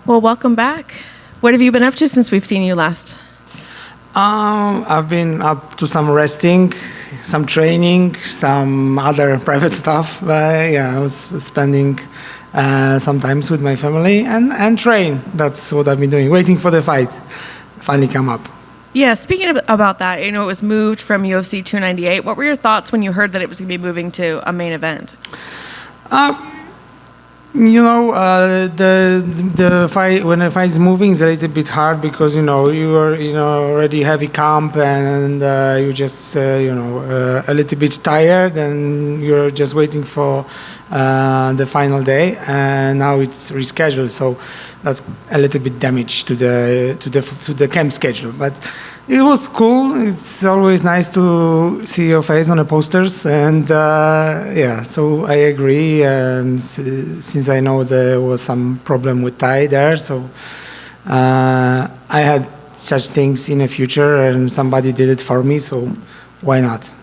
Well, welcome back. What have you been up to since we've seen you last? I've been up to some resting, some training, some other private stuff. But yeah, I was spending some times with my family and train. That's what I've been doing, waiting for the fight finally come up. Yeah, speaking about that, it was moved from UFC 298. What were your thoughts when you heard that it was going to be moving to a main event? The fight, when the fight is moving, is a little bit hard because you are already heavy camp and you just a little bit tired and you're just waiting for the final day, and now it's rescheduled, so that's a little bit damage to the camp schedule. But it was cool. It's always nice to see your face on the posters, and so I agree. And since I know there was some problem with Thai there, so I had such things in the future, and somebody did it for me, so why not?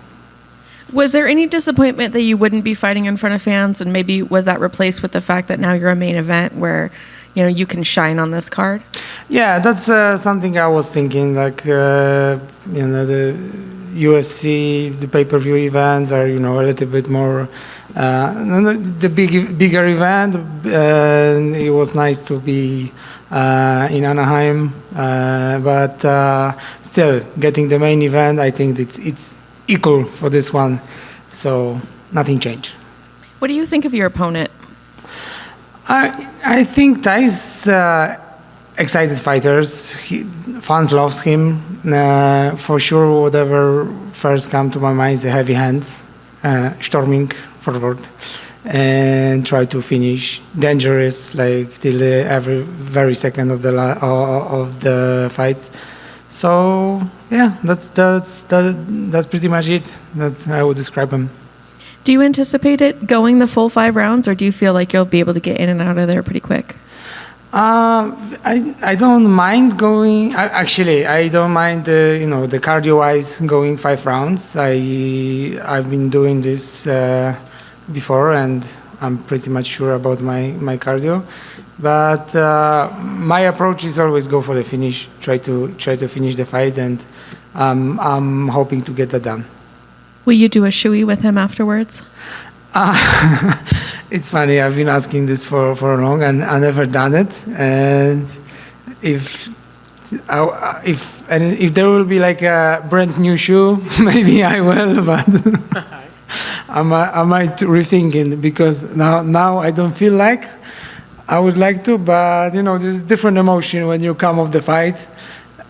Was there any disappointment that you wouldn't be fighting in front of fans, and maybe was that replaced with the fact that now you're a main event where you can shine on this card? Yeah, that's something I was thinking. Like the UFC, the pay-per-view events are a little bit more the bigger event. And it was nice to be in Anaheim, but still getting the main event, I think it's equal for this one, so nothing changed. What do you think of your opponent? I think Thai's excited fighters. Fans loves him for sure. Whatever first come to my mind is the heavy hands, storming forward and try to finish dangerous, like till every very second of the fight. So yeah, that's pretty much it. That I would describe him. Do you anticipate it going the full 5 rounds, or do you feel like you'll be able to get in and out of there pretty quick? I don't mind going. I don't mind the cardio-wise going 5 rounds. I've been doing this before, and I'm pretty much sure about my cardio. But my approach is always go for the finish. Try to finish the fight, and I'm hoping to get that done. Will you do a shoey with him afterwards? It's funny. I've been asking this for long, and I never done it. And if there will be like a brand new shoe, maybe I will. But I might rethink it, because now I don't feel like I would like to. But there's a different emotion when you come off the fight,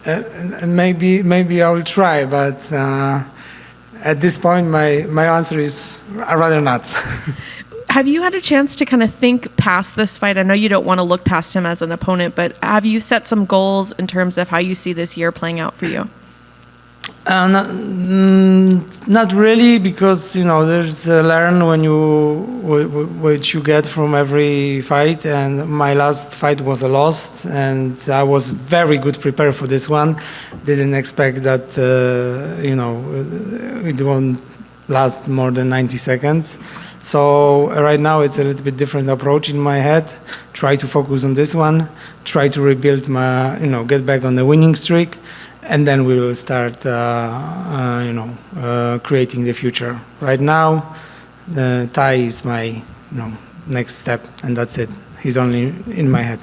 and maybe I will try. But at this point, my answer is I'd rather not. Have you had a chance to kind of think past this fight? I know you don't want to look past him as an opponent, but have you set some goals in terms of how you see this year playing out for you? Not really, because there's a learn which you get from every fight, and my last fight was a loss, and I was very good prepared for this one. Didn't expect that it won't last more than 90 seconds. So right now it's a little bit different approach in my head. Try to focus on this one. Try to rebuild my get back on the winning streak. And then we will start, creating the future. Right now, Thai is my, next step, and that's it. He's only in my head.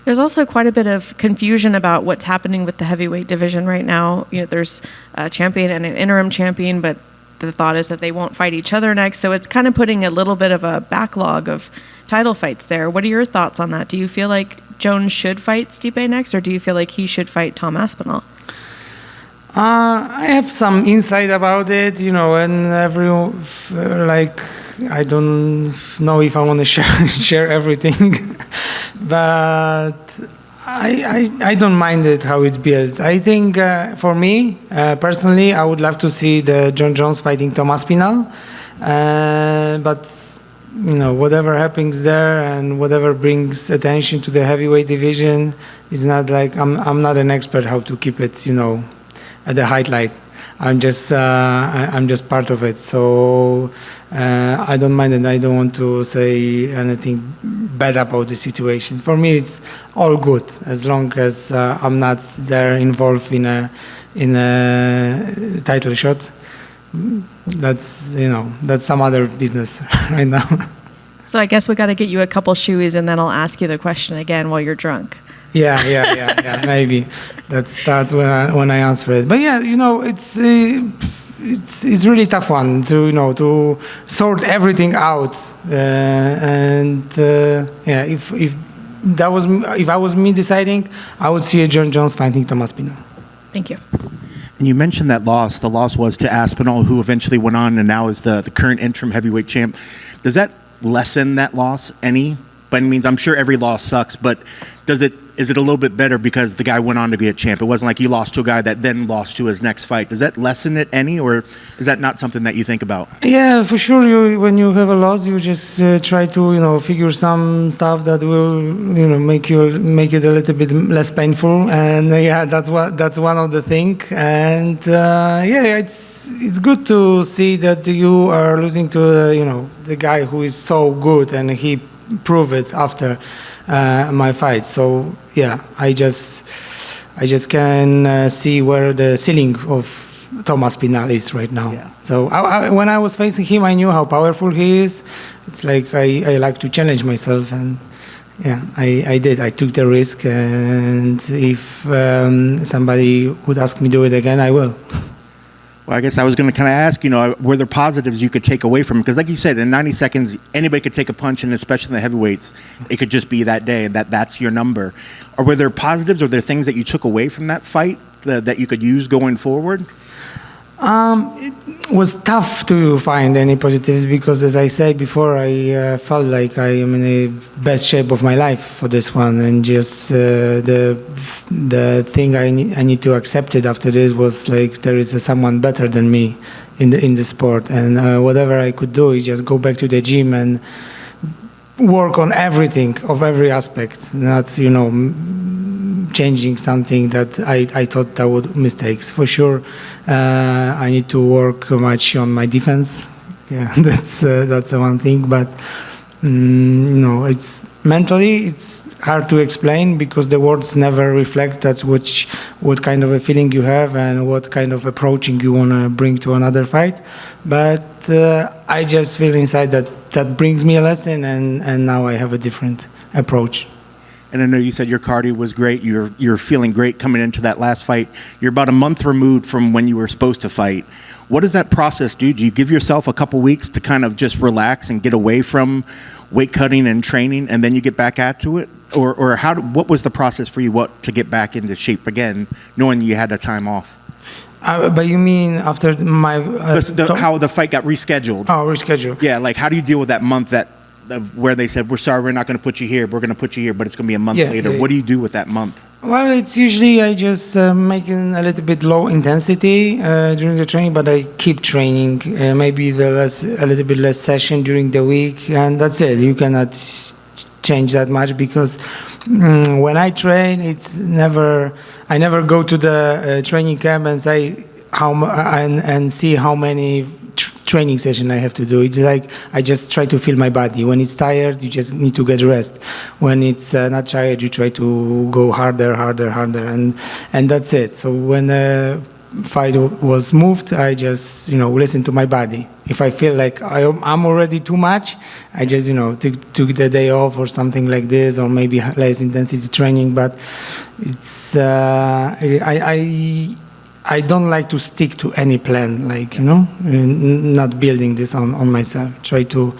There's also quite a bit of confusion about what's happening with the heavyweight division right now. There's a champion and an interim champion, but the thought is that they won't fight each other next. So it's kind of putting a little bit of a backlog of title fights there. What are your thoughts on that? Do you feel like Jones should fight Stipe next, or do you feel like he should fight Tom Aspinall? I have some insight about it, and I don't know if I want to share everything, but I don't mind it how it builds. I think for me personally, I would love to see the John Jones fighting Tom Aspinall, but whatever happens there and whatever brings attention to the heavyweight division is not like I'm not an expert how to keep it at the highlight. I'm just part of it. So I don't mind, and I don't want to say anything bad about the situation. For me, it's all good as long as I'm not there involved in a title shot. That's that's some other business right now. So I guess we got to get you a couple shoeys, and then I'll ask you the question again while you're drunk. Yeah. Maybe that's when I answer it. But yeah, it's really tough one to sort everything out. If I was me deciding, I would see a John Jones fighting Thomas Aspinall. Thank you. And you mentioned that loss. The loss was to Aspinall, who eventually went on and now is the current interim heavyweight champ. Does that lessen that loss any? By any means, I'm sure every loss sucks, but is it a little bit better because the guy went on to be a champ? It wasn't like you lost to a guy that then lost to his next fight. Does that lessen it any, or is that not something that you think about? Yeah, for sure. When you have a loss, you just try to figure some stuff that will make it a little bit less painful. And that's one of the things. And it's good to see that you are losing to the guy who is so good, and he proved it after my fight. So yeah, I just can see where the ceiling of Thomas Aspinall is right now. Yeah. So when I was facing him, I knew how powerful he is. It's like I like to challenge myself, and yeah, I did. I took the risk, and if somebody would ask me to do it again, I will. Well, I guess I was going to kind of ask, were there positives you could take away from it? Because like you said, in 90 seconds, anybody could take a punch, and especially in the heavyweights, it could just be that day, and that's your number. Or were there positives, or there things that you took away from that fight that you could use going forward? It was tough to find any positives because, as I said before, I felt like I am in the best shape of my life for this one, and just the thing I need to accept it after this was like there is someone better than me in the sport, and whatever I could do is just go back to the gym and work on everything of every aspect, not changing something that I thought that would mistakes. For sure, I need to work much on my defense. Yeah, that's one thing. But it's mentally it's hard to explain because the words never reflect that what kind of a feeling you have and what kind of approaching you want to bring to another fight. But I just feel inside that brings me a lesson, and now I have a different approach. And I know you said your cardio was great. You're feeling great coming into that last fight. You're about a month removed from when you were supposed to fight. What does that process do? Do you give yourself a couple weeks to kind of just relax and get away from weight cutting and training, and then you get back to it? Or what was the process for you to get back into shape again, knowing you had a time off? But you mean after my... how the fight got rescheduled. Oh, rescheduled. Yeah, like how do you deal with that month where they said, we're sorry, we're not going to put you here, we're going to put you here, but it's going to be a month later. Yeah. What do you do with that month? Well, it's usually I just making a little bit low intensity during the training, but I keep training. Maybe a little bit less session during the week, and that's it. You cannot change that much because when I train, I never go to the training camp and say and see how many training session I have to do. It's like I just try to feel my body. When it's tired, you just need to get rest. When it's not tired, you try to go harder, and that's it. So when the fight was moved, I just listen to my body. If I feel like I'm already too much, I just took the day off or something like this, or maybe less intensity training. But it's I don't like to stick to any plan, not building this on myself. Try to,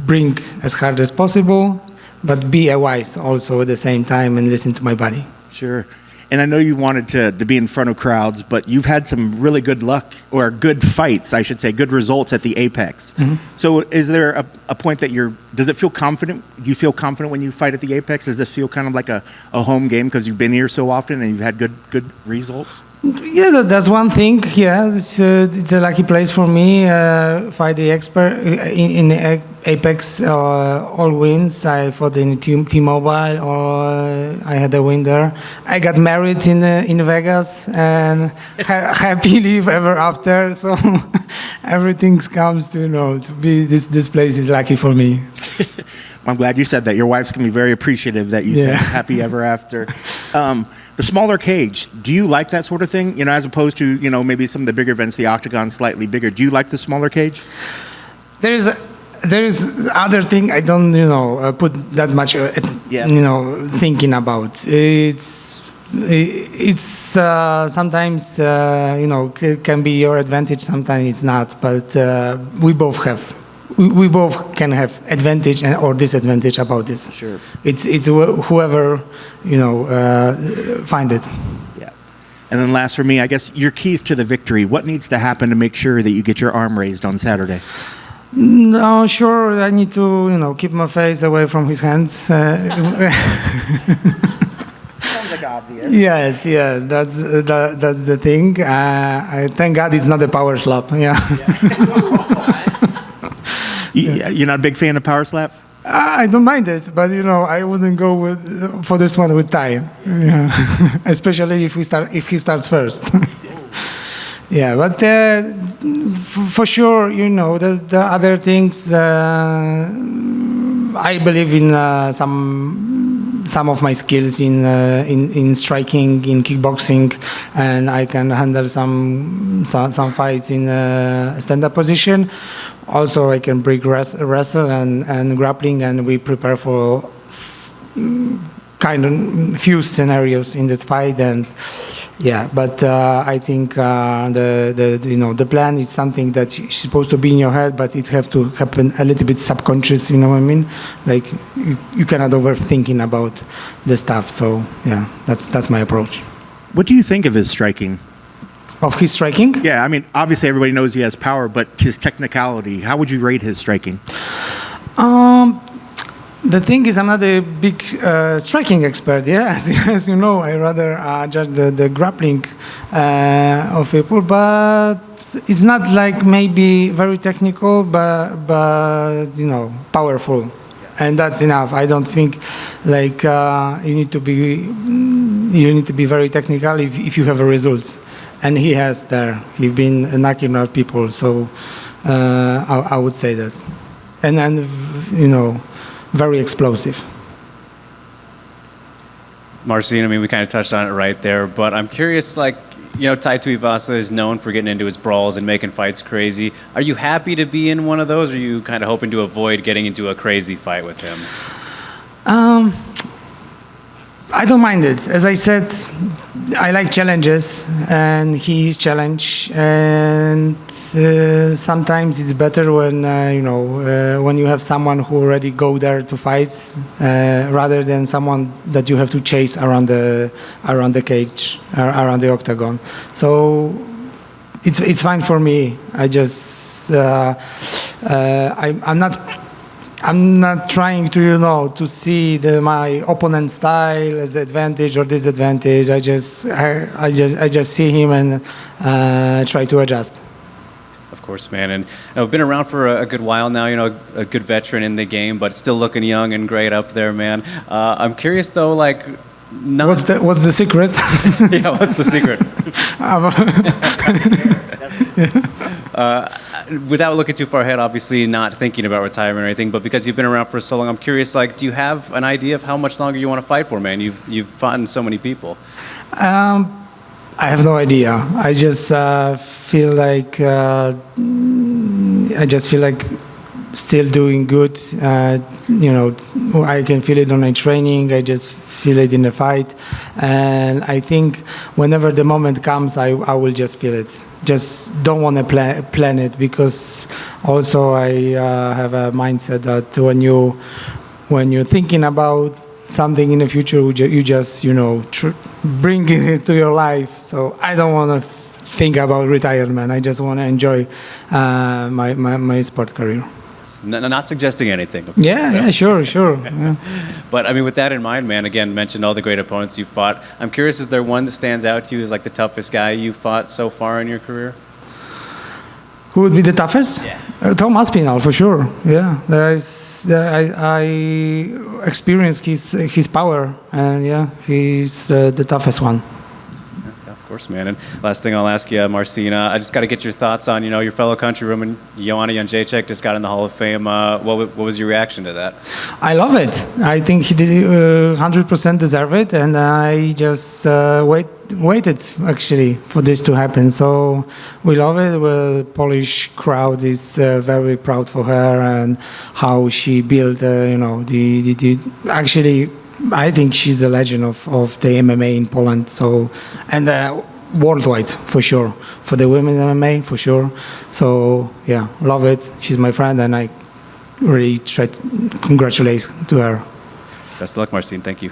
bring as hard as possible, but be wise also at the same time and listen to my body. Sure. And I know you wanted to be in front of crowds, but you've had some really good luck, or good fights, I should say, good results at the Apex. Mm-hmm. So is there a point that does it feel confident? Do you feel confident when you fight at the Apex? Does it feel kind of like a home game because you've been here so often and you've had good results? Yeah, that's one thing. Yeah, it's a lucky place for me. Fight the expert in Apex, all wins. I fought in T-Mobile, or I had a win there. I got married in Vegas and happy live ever after. So everything comes to to be this place is lucky for me. I'm glad you said that. Your wife's gonna be very appreciative that you said happy ever after. The smaller cage, do you like that sort of thing? As opposed to, maybe some of the bigger events, the octagon slightly bigger. Do you like the smaller cage? There is other thing I don't, put that much, thinking about. It's sometimes, can be your advantage, sometimes it's not. But we both can have advantage or disadvantage about this. Sure. It's whoever find it. Yeah. And then last for me, I guess your keys to the victory. What needs to happen to make sure that you get your arm raised on Saturday? No, sure. I need to keep my face away from his hands. Sounds like obvious. Yes, that's the thing. I thank God it's not a power slap. Yeah. You're not a big fan of power slap? I don't mind it, but I wouldn't go for this one with Ty. Yeah. Especially if he starts first. Yeah, but for sure, the other things. I believe in some of my skills in striking, in kickboxing, and I can handle some fights in stand-up position. Also, I can break wrestle and grappling, and we prepare for kind of few scenarios in that fight. And but I think the plan is something that is supposed to be in your head, but it have to happen a little bit subconscious. You know what I mean? Like you cannot overthinking about the stuff. So yeah, that's my approach. What do you think of his striking? Of his striking? Yeah, I mean, obviously everybody knows he has power, but his technicality, how would you rate his striking? The thing is, I'm not a big striking expert. Yes, as you know, I rather judge the grappling of people, but it's not like maybe very technical, but powerful, and that's enough. I don't think like you need to be very technical if you have a results. And he has there. He's been knocking out people, so I would say that. And then, very explosive. Marcin, I mean, we kind of touched on it right there, but I'm curious, Tai Tuivasa is known for getting into his brawls and making fights crazy. Are you happy to be in one of those, or are you kind of hoping to avoid getting into a crazy fight with him? I don't mind it. As I said, I like challenges, and he's challenge. And sometimes it's better when when you have someone who already go there to fight, rather than someone that you have to chase around the cage, around the octagon. So it's fine for me. I just I'm not trying to see my opponent's style as advantage or disadvantage. I just see him and try to adjust. Of course, man. And I've been around for a good while now, a good veteran in the game, but still looking young and great up there, man. I'm curious though, what's the secret? Yeah, what's the secret? Without looking too far ahead, obviously not thinking about retirement or anything, but because you've been around for so long, I'm curious, do you have an idea of how much longer you want to fight for, man? You've fought in so many people. I have no idea. I just feel like still doing good. I can feel it on my training. I just feel it in the fight, and I think whenever the moment comes, I will just feel it. Just don't want to plan it, because also I have a mindset that when you're thinking about something in the future, you just bring it to your life. So I don't want to think about retirement. I just want to enjoy my sport career. Not suggesting anything. Yeah, sure. Yeah. But I mean, with that in mind, man, again, mentioned all the great opponents you fought. I'm curious, is there one that stands out to you as like the toughest guy you fought so far in your career? Who would be the toughest? Yeah. Tom Aspinall, for sure. Yeah, I experienced his power, and yeah, he's the toughest one. Yeah, of course, man. And last thing I'll ask you, Marcin, I just got to get your thoughts on, your fellow countrywoman, Joanna Jędrzejczyk, just got in the Hall of Fame. What was your reaction to that? I love it. I think he did 100% deserve it, and I just waited actually for this to happen. So we love it. The Polish crowd is very proud for her and how she built. Actually, I think she's the legend of the MMA in Poland. So and worldwide for sure, for the women MMA for sure. So yeah, love it. She's my friend, and I really try to congratulate to her. Best of luck, Marcin. Thank you.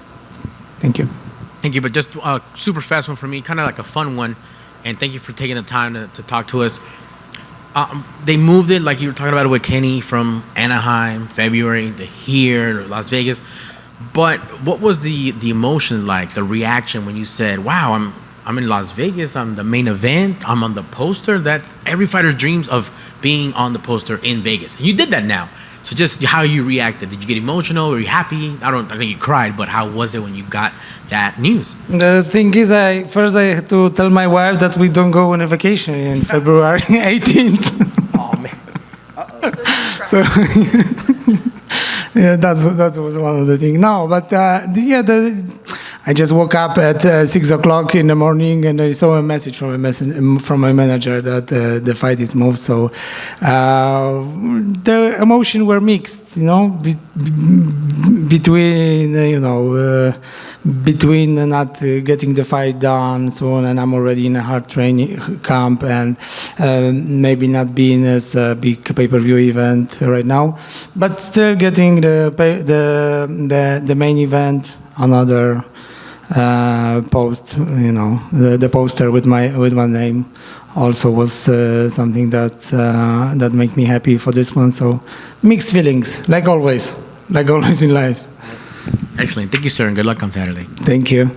Thank you. Thank you, but just a super fast one for me, kind of like a fun one, and thank you for taking the time to talk to us. They moved it, like you were talking about it with Kenny, from Anaheim, February, to here, Las Vegas. But what was the emotion like, the reaction when you said, wow, I'm in Las Vegas, I'm the main event, I'm on the poster? That's every fighter dreams of being on the poster in Vegas. And you did that now. So just how you reacted. Did you get emotional? Were you happy? I think you cried, but how was it when you got that news? The thing is, first I had to tell my wife that we don't go on a vacation in February 18th. Oh, man. So yeah, that was one of the things. No, but I just woke up at 6 o'clock in the morning, and I saw a message from my manager that the fight is moved. So the emotions were mixed, between not getting the fight done, so on, and I'm already in a hard training camp, and maybe not being as a big pay-per-view event right now, but still getting the main event, another post, the poster with my name also was something that made me happy for this one. So mixed feelings, like always in life. Excellent. Thank you, sir, and good luck on Saturday. Thank you.